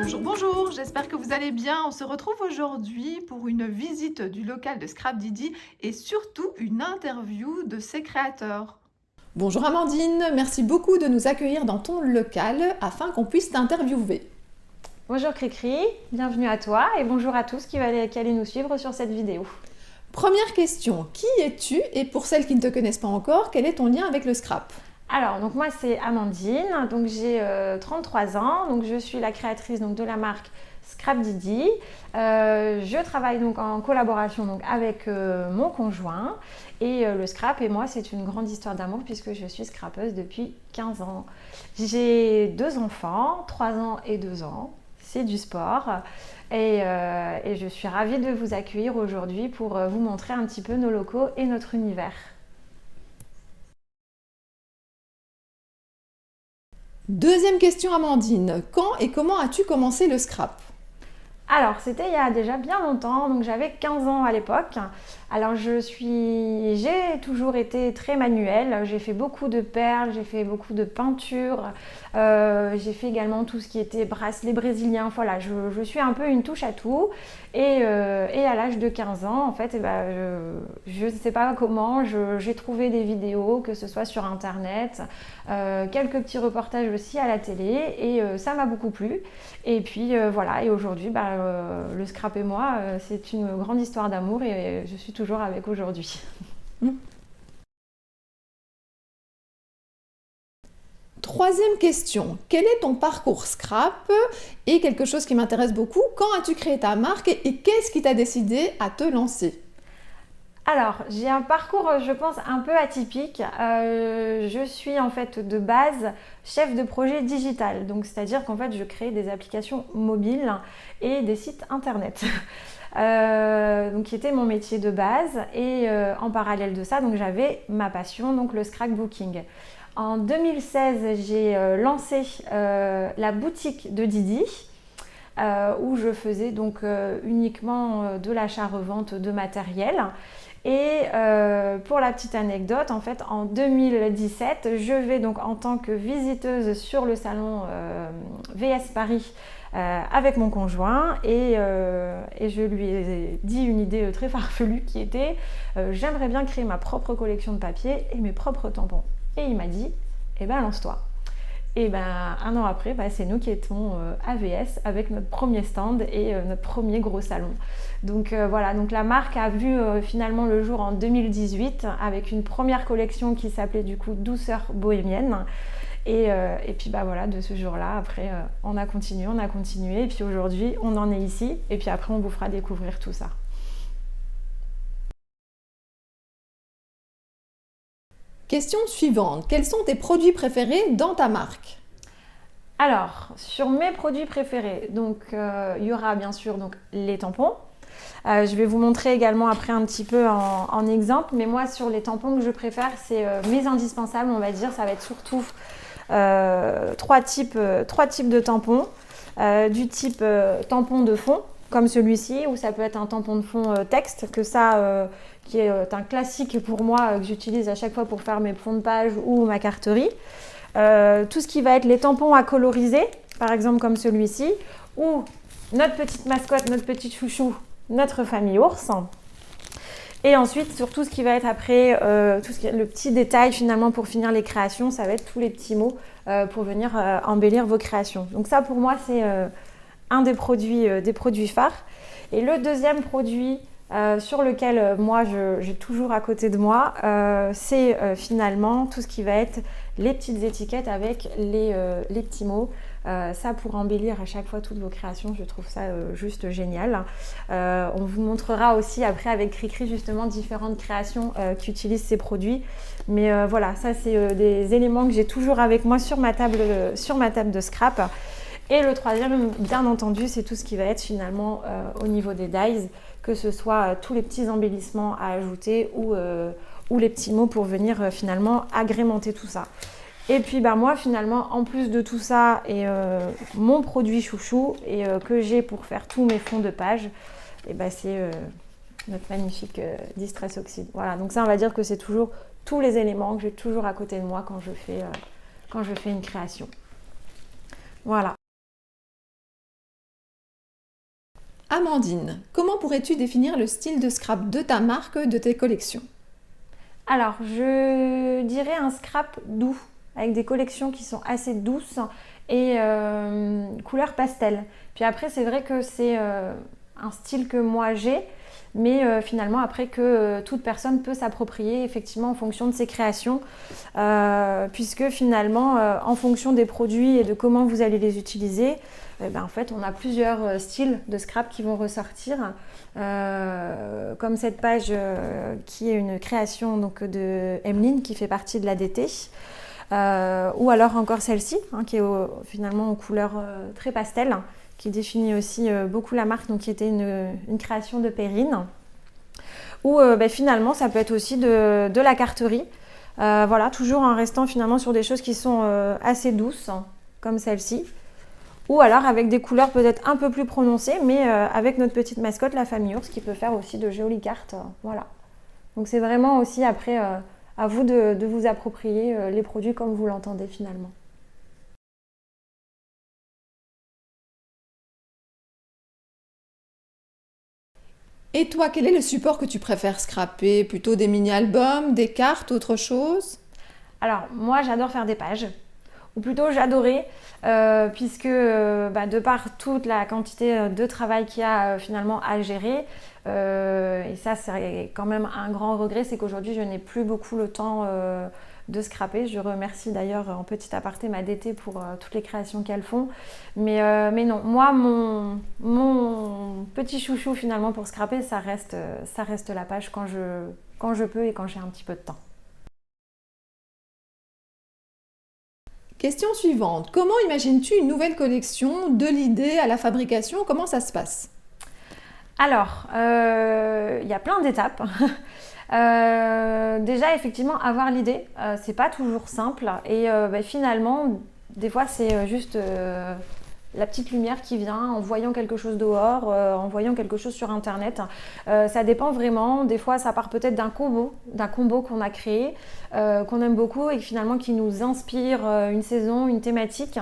Bonjour, bonjour, j'espère que vous allez bien. On se retrouve aujourd'hui pour une visite du local de Scrap Didi et surtout une interview de ses créateurs. Bonjour Amandine, merci beaucoup de nous accueillir dans ton local afin qu'on puisse t'interviewer. Bonjour Cricri, bienvenue à toi et bonjour à tous qui allez nous suivre sur cette vidéo. Première question, qui es-tu? Et pour celles qui ne te connaissent pas encore, quel est ton lien avec le scrap? Alors, donc moi c'est Amandine, donc j'ai 33 ans, donc je suis la créatrice donc, de la marque Scrap Didi. Je travaille donc en collaboration donc, avec mon conjoint et le scrap et moi c'est une grande histoire d'amour puisque je suis scrapeuse depuis 15 ans. J'ai 2 enfants, 3 ans et 2 ans, c'est du sport et je suis ravie de vous accueillir aujourd'hui pour vous montrer un petit peu nos locaux et notre univers. Deuxième question Amandine, quand et comment as-tu commencé le scrap? Alors, c'était il y a déjà bien longtemps, donc j'avais 15 ans à l'époque. Alors, j'ai toujours été très manuelle. J'ai fait beaucoup de perles, j'ai fait beaucoup de peinture. J'ai fait également tout ce qui était bracelets brésiliens. Voilà, je suis un peu une touche à tout. Et à l'âge de 15 ans, en fait, je ne sais pas comment, j'ai trouvé des vidéos, que ce soit sur Internet, quelques petits reportages aussi à la télé, et ça m'a beaucoup plu. Et puis voilà, et aujourd'hui, le scrap et moi, c'est une grande histoire d'amour et je suis toujours avec aujourd'hui. Troisième question, quel est ton parcours scrap? Et quelque chose qui m'intéresse beaucoup, quand as-tu créé ta marque et qu'est-ce qui t'a décidé à te lancer? Alors, j'ai un parcours, je pense, un peu atypique. Je suis en fait de base chef de projet digital. Donc, c'est-à-dire qu'en fait, je crée des applications mobiles et des sites internet. Donc, qui était mon métier de base. Et en parallèle de ça, donc j'avais ma passion, donc le scrapbooking. En 2016, j'ai lancé la boutique de Didi. Où je faisais donc uniquement de l'achat-revente de matériel. Et pour la petite anecdote, en fait, en 2017, je vais donc en tant que visiteuse sur le salon VS Paris avec mon conjoint et je lui ai dit une idée très farfelue qui était j'aimerais bien créer ma propre collection de papier et mes propres tampons. Et il m'a dit, eh ben lance-toi. Et ben, un an après, c'est nous qui étions à VS avec notre premier stand et notre premier gros salon. Donc voilà, donc la marque a vu finalement le jour en 2018 avec une première collection qui s'appelait du coup Douceur bohémienne. Et puis voilà, de ce jour-là, après, on a continué. Et puis aujourd'hui, on en est ici. Et puis après, on vous fera découvrir tout ça. Question suivante, quels sont tes produits préférés dans ta marque? Alors, sur mes produits préférés, donc il y aura bien sûr donc, les tampons. Je vais vous montrer également après un petit peu en exemple, mais moi sur les tampons que je préfère, c'est mes indispensables, on va dire, ça va être surtout trois types de tampons. Du type tampon de fond, comme celui-ci, ou ça peut être un tampon de fond texte, qui est un classique pour moi, que j'utilise à chaque fois pour faire mes fonds de page ou ma carterie. Tout ce qui va être les tampons à coloriser, par exemple comme celui-ci, ou notre petite mascotte, notre petit chouchou, notre famille ours. Et ensuite, sur tout ce qui va être après, le petit détail finalement pour finir les créations, ça va être tous les petits mots pour venir embellir vos créations. Donc ça pour moi c'est un des produits phares. Et le deuxième produit sur lequel moi j'ai toujours à côté de moi, c'est finalement tout ce qui va être les petites étiquettes avec les petits mots. Ça pour embellir à chaque fois toutes vos créations, je trouve ça juste génial. On vous montrera aussi après avec Cricri justement différentes créations qui utilisent ces produits. Mais voilà, ça c'est des éléments que j'ai toujours avec moi sur ma table de scrap. Et le troisième, bien entendu, c'est tout ce qui va être finalement au niveau des dies, que ce soit tous les petits embellissements à ajouter ou les petits mots pour venir finalement agrémenter tout ça. Et puis moi finalement, en plus de tout ça, et mon produit chouchou et que j'ai pour faire tous mes fonds de page, et c'est notre magnifique Distress Oxide. Voilà, donc ça on va dire que c'est toujours tous les éléments que j'ai toujours à côté de moi quand je fais une création. Voilà. Amandine, comment pourrais-tu définir le style de scrap de ta marque, de tes collections? Alors, je dirais un scrap doux, avec des collections qui sont assez douces et couleur pastel. Puis après, c'est vrai que c'est un style que moi j'ai, mais finalement après que toute personne peut s'approprier effectivement en fonction de ses créations, puisque finalement, en fonction des produits et de comment vous allez les utiliser, en fait, on a plusieurs styles de scrap qui vont ressortir. Comme cette page qui est une création donc, de Emeline qui fait partie de l'ADT, ou alors encore celle-ci qui est finalement en couleur très pastel, qui définit aussi beaucoup la marque, donc qui était une création de Perrine. Ou finalement ça peut être aussi de la carterie, voilà, toujours en restant finalement sur des choses qui sont assez douces, comme celle-ci. Ou alors avec des couleurs peut-être un peu plus prononcées, mais avec notre petite mascotte, la famille ours, qui peut faire aussi de jolies cartes. Voilà. Donc c'est vraiment aussi après à vous de vous approprier les produits comme vous l'entendez finalement. Et toi, quel est le support que tu préfères scraper? Plutôt des mini-albums, des cartes, autre chose? Alors moi j'adore faire des pages. Ou plutôt j'adorais, puisque de par toute la quantité de travail qu'il y a finalement à gérer, et ça c'est quand même un grand regret, c'est qu'aujourd'hui je n'ai plus beaucoup le temps de scraper. Je remercie d'ailleurs en petit aparté ma DT pour toutes les créations qu'elles font. Mais non, moi mon petit chouchou finalement pour scraper, ça reste la page quand je peux et quand j'ai un petit peu de temps. Question suivante. Comment imagines-tu une nouvelle collection, de l'idée à la fabrication? Comment ça se passe? Alors, il y a plein d'étapes. Déjà, effectivement, avoir l'idée, c'est pas toujours simple. Et finalement, des fois, c'est juste la petite lumière qui vient en voyant quelque chose dehors, en voyant quelque chose sur Internet. Ça dépend vraiment. Des fois, ça part peut-être d'un combo qu'on a créé, qu'on aime beaucoup et finalement qui nous inspire une saison, une thématique.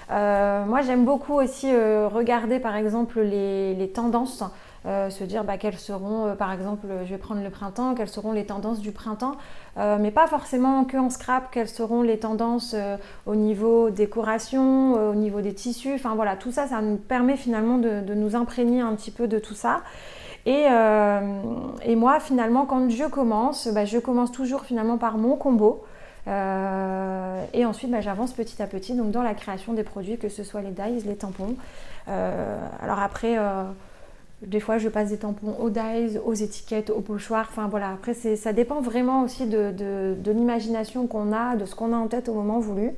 Moi, j'aime beaucoup aussi regarder, par exemple, les tendances. Se dire quelles seront, par exemple, je vais prendre le printemps, quelles seront les tendances du printemps, mais pas forcément que en scrap, quelles seront les tendances au niveau décoration, au niveau des tissus, enfin voilà, tout ça, ça nous permet finalement de nous imprégner un petit peu de tout ça. Et moi, finalement, quand je commence toujours finalement par mon combo. Et ensuite j'avance petit à petit donc dans la création des produits, que ce soit les dies, les tampons. Alors après des fois, je passe des tampons aux dies, aux étiquettes, aux pochoirs. Enfin voilà, après, ça dépend vraiment aussi de l'imagination qu'on a, de ce qu'on a en tête au moment voulu.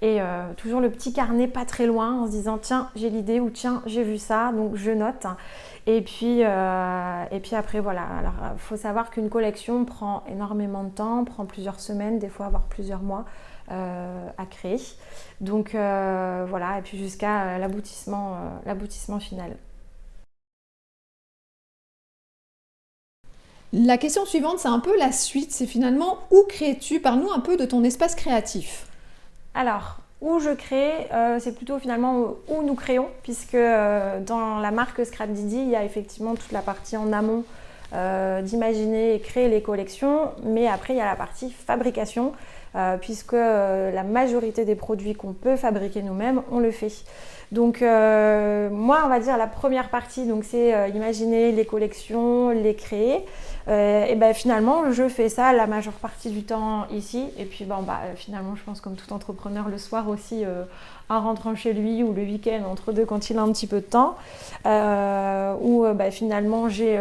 Et toujours le petit carnet pas très loin en se disant tiens, j'ai l'idée ou tiens, j'ai vu ça, donc je note. Et puis après, voilà. Alors, il faut savoir qu'une collection prend énormément de temps, prend plusieurs semaines, des fois, voire plusieurs mois à créer. Donc voilà, et puis jusqu'à l'aboutissement final. La question suivante, c'est un peu la suite. C'est finalement où crées-tu? Parle-nous un peu de ton espace créatif. Alors, où je crée, c'est plutôt finalement où nous créons, puisque dans la marque Scrap Didi, il y a effectivement toute la partie en amont d'imaginer et créer les collections, mais après il y a la partie fabrication, puisque la majorité des produits qu'on peut fabriquer nous-mêmes, on le fait. Donc moi, on va dire la première partie, donc c'est imaginer les collections, les créer. Et finalement, je fais ça la majeure partie du temps ici. Et puis finalement, je pense comme tout entrepreneur, le soir aussi, en rentrant chez lui ou le week-end, entre deux, quand il a un petit peu de temps, où finalement, j'ai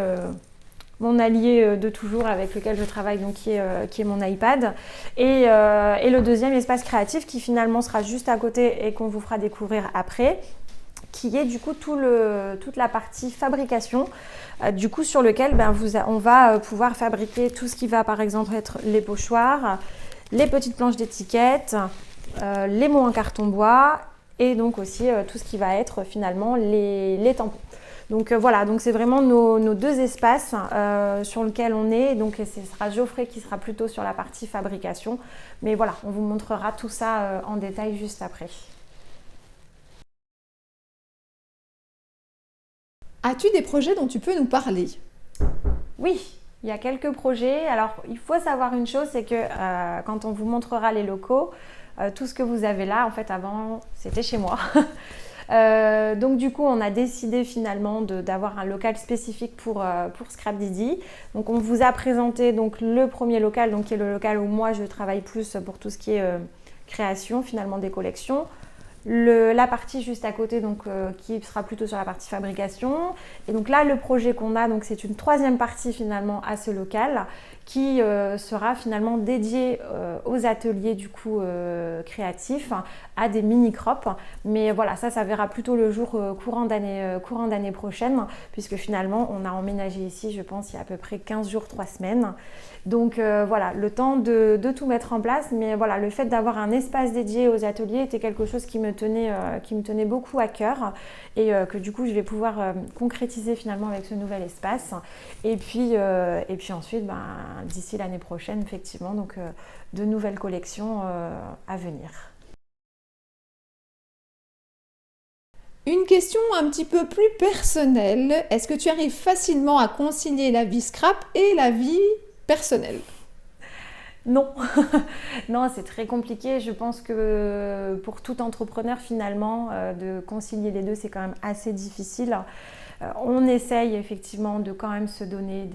mon allié de toujours avec lequel je travaille, donc qui est mon iPad. Et le deuxième espace créatif qui finalement sera juste à côté et qu'on vous fera découvrir après, qui est du coup toute la partie fabrication, du coup sur lequel on va pouvoir fabriquer tout ce qui va par exemple être les pochoirs, les petites planches d'étiquettes, les mots en carton bois et donc aussi tout ce qui va être finalement les tampons. Donc voilà, donc c'est vraiment nos deux espaces sur lesquels on est. Donc ce sera Geoffrey qui sera plutôt sur la partie fabrication. Mais voilà, on vous montrera tout ça en détail juste après. As-tu des projets dont tu peux nous parler? Oui, il y a quelques projets. Alors, il faut savoir une chose, c'est que quand on vous montrera les locaux, tout ce que vous avez là, en fait, avant, c'était chez moi. Donc du coup, on a décidé finalement d'avoir un local spécifique pour Scrap Didi. Donc on vous a présenté donc, le premier local, donc, qui est le local où moi je travaille plus pour tout ce qui est création finalement des collections. La partie juste à côté donc, qui sera plutôt sur la partie fabrication. Et donc là, le projet qu'on a, donc, c'est une troisième partie finalement à ce local qui sera finalement dédié aux ateliers du coup créatifs, à des mini-crops. Mais voilà, ça verra plutôt le jour courant d'année prochaine, puisque finalement, on a emménagé ici, je pense, il y a à peu près 15 jours, 3 semaines. Donc voilà, le temps de tout mettre en place, mais voilà, le fait d'avoir un espace dédié aux ateliers était quelque chose qui me tenait beaucoup à cœur et que du coup je vais pouvoir concrétiser finalement avec ce nouvel espace. Et puis ensuite, d'ici l'année prochaine, effectivement, donc de nouvelles collections à venir. Une question un petit peu plus personnelle. Est-ce que tu arrives facilement à concilier la vie scrap et la vie personnelle? Non, non, c'est très compliqué. Je pense que pour tout entrepreneur, finalement, de concilier les deux, c'est quand même assez difficile. On essaye effectivement de quand même se donner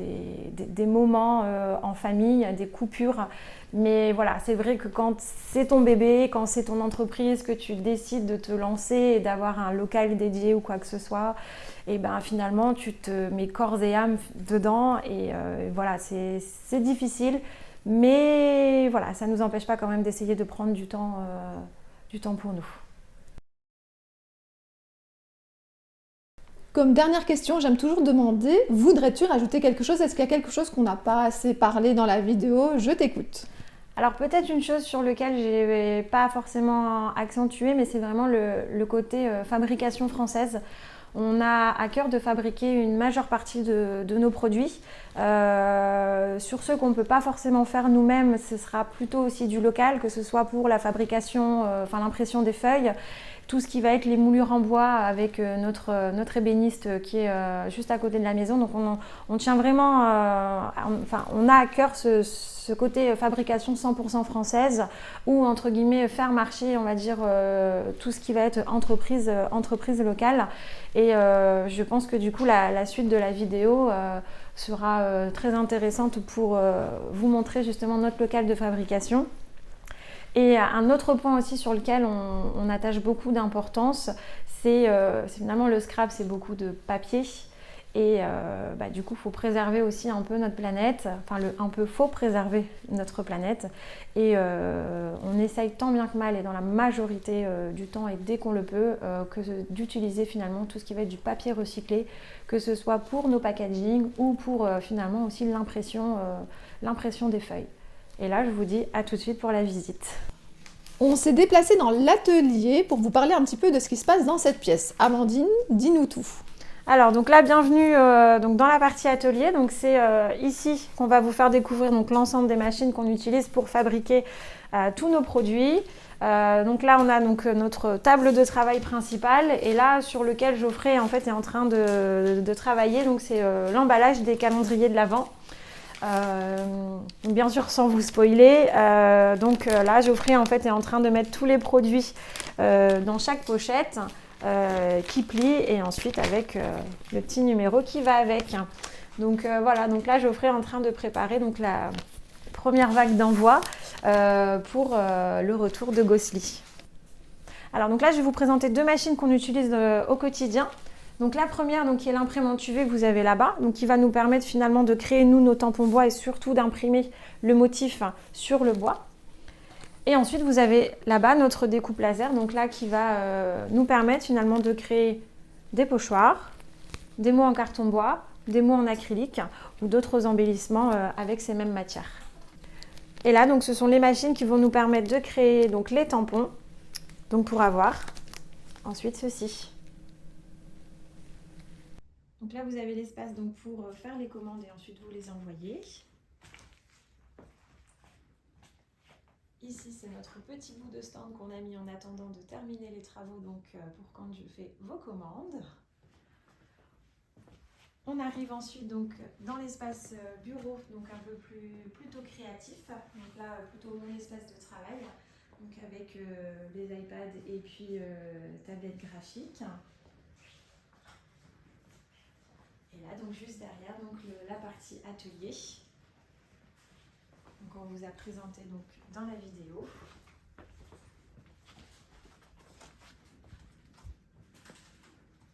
des moments en famille, des coupures. Mais voilà, c'est vrai que quand c'est ton bébé, quand c'est ton entreprise, que tu décides de te lancer et d'avoir un local dédié ou quoi que ce soit, et ben finalement tu te mets corps et âme dedans et voilà, c'est difficile. Mais voilà, ça ne nous empêche pas quand même d'essayer de prendre du temps pour nous. Comme dernière question, j'aime toujours demander, voudrais-tu rajouter quelque chose? Est-ce qu'il y a quelque chose qu'on n'a pas assez parlé dans la vidéo? Je t'écoute. Alors peut-être une chose sur laquelle je n'ai pas forcément accentué, mais c'est vraiment le côté fabrication française. On a à cœur de fabriquer une majeure partie de nos produits. Sur ceux qu'on ne peut pas forcément faire nous-mêmes, ce sera plutôt aussi du local, que ce soit pour la fabrication, l'impression des feuilles, tout ce qui va être les moulures en bois avec notre ébéniste qui est juste à côté de la maison. Donc on tient vraiment, on a à cœur ce côté fabrication 100% française ou entre guillemets faire marcher, on va dire, tout ce qui va être entreprise locale. Et je pense que du coup la suite de la vidéo sera très intéressante pour vous montrer justement notre local de fabrication. Et un autre point aussi sur lequel on attache beaucoup d'importance, c'est finalement le scrap, c'est beaucoup de papier. Et du coup, il faut préserver aussi un peu notre planète. Enfin, faut préserver notre planète. Et on essaye tant bien que mal, et dans la majorité du temps, et dès qu'on le peut, d'utiliser finalement tout ce qui va être du papier recyclé, que ce soit pour nos packaging ou pour finalement aussi l'impression des feuilles. Et là, je vous dis à tout de suite pour la visite. On s'est déplacé dans l'atelier pour vous parler un petit peu de ce qui se passe dans cette pièce. Amandine, dis-nous tout. Alors donc là, bienvenue donc dans la partie atelier. Donc c'est ici qu'on va vous faire découvrir donc l'ensemble des machines qu'on utilise pour fabriquer tous nos produits. Donc là, on a donc notre table de travail principale, et là sur lequel Geoffrey en fait est en train de travailler. Donc c'est l'emballage des calendriers de l'Avent. Bien sûr sans vous spoiler, là Geoffrey en fait est en train de mettre tous les produits dans chaque pochette qui plie, et ensuite avec le petit numéro qui va avec. Donc voilà, donc là Geoffrey est en train de préparer donc la première vague d'envoi pour le retour de Gossely. Alors donc là je vais vous présenter deux machines qu'on utilise au quotidien. Donc la première, donc, qui est l'imprimante UV que vous avez là-bas, donc qui va nous permettre finalement de créer nous nos tampons bois et surtout d'imprimer le motif sur le bois. Et ensuite vous avez là-bas notre découpe laser, donc là qui va nous permettre finalement de créer des pochoirs, des mots en carton bois, des mots en acrylique ou d'autres embellissements avec ces mêmes matières. Et là donc ce sont les machines qui vont nous permettre de créer donc les tampons, donc pour avoir ensuite ceci. Donc là, vous avez l'espace donc pour faire les commandes et ensuite vous les envoyer. Ici, c'est notre petit bout de stand qu'on a mis en attendant de terminer les travaux, donc pour quand je fais vos commandes. On arrive ensuite donc dans l'espace bureau, donc un peu plutôt créatif. Donc là, plutôt mon espace de travail, donc avec les iPads et puis tablettes graphiques. Et là, donc juste derrière, donc la partie atelier. Donc on vous a présenté donc dans la vidéo.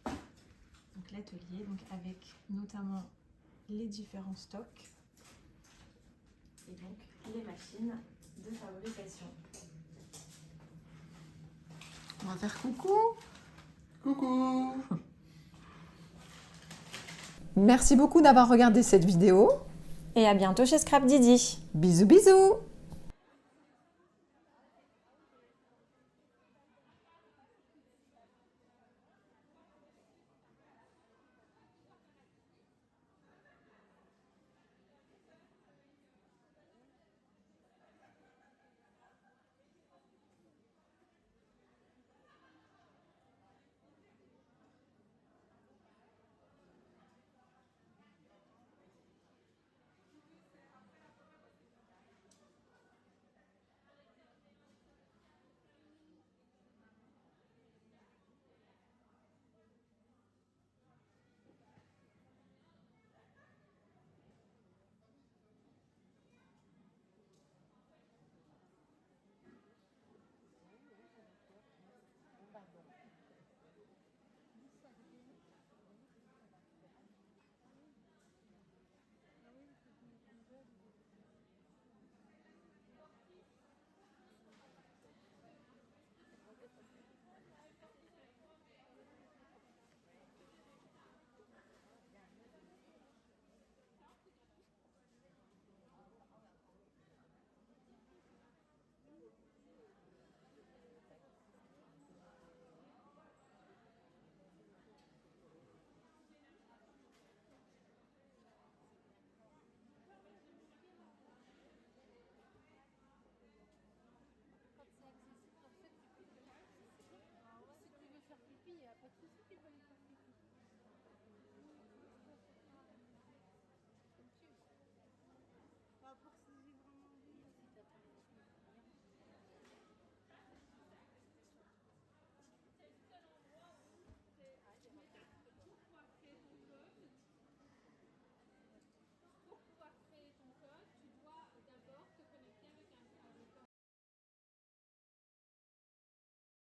Donc l'atelier, donc avec notamment les différents stocks et donc les machines de fabrication. On va faire coucou. Coucou! Merci beaucoup d'avoir regardé cette vidéo. Et à bientôt chez Scrap Didi. Bisous bisous!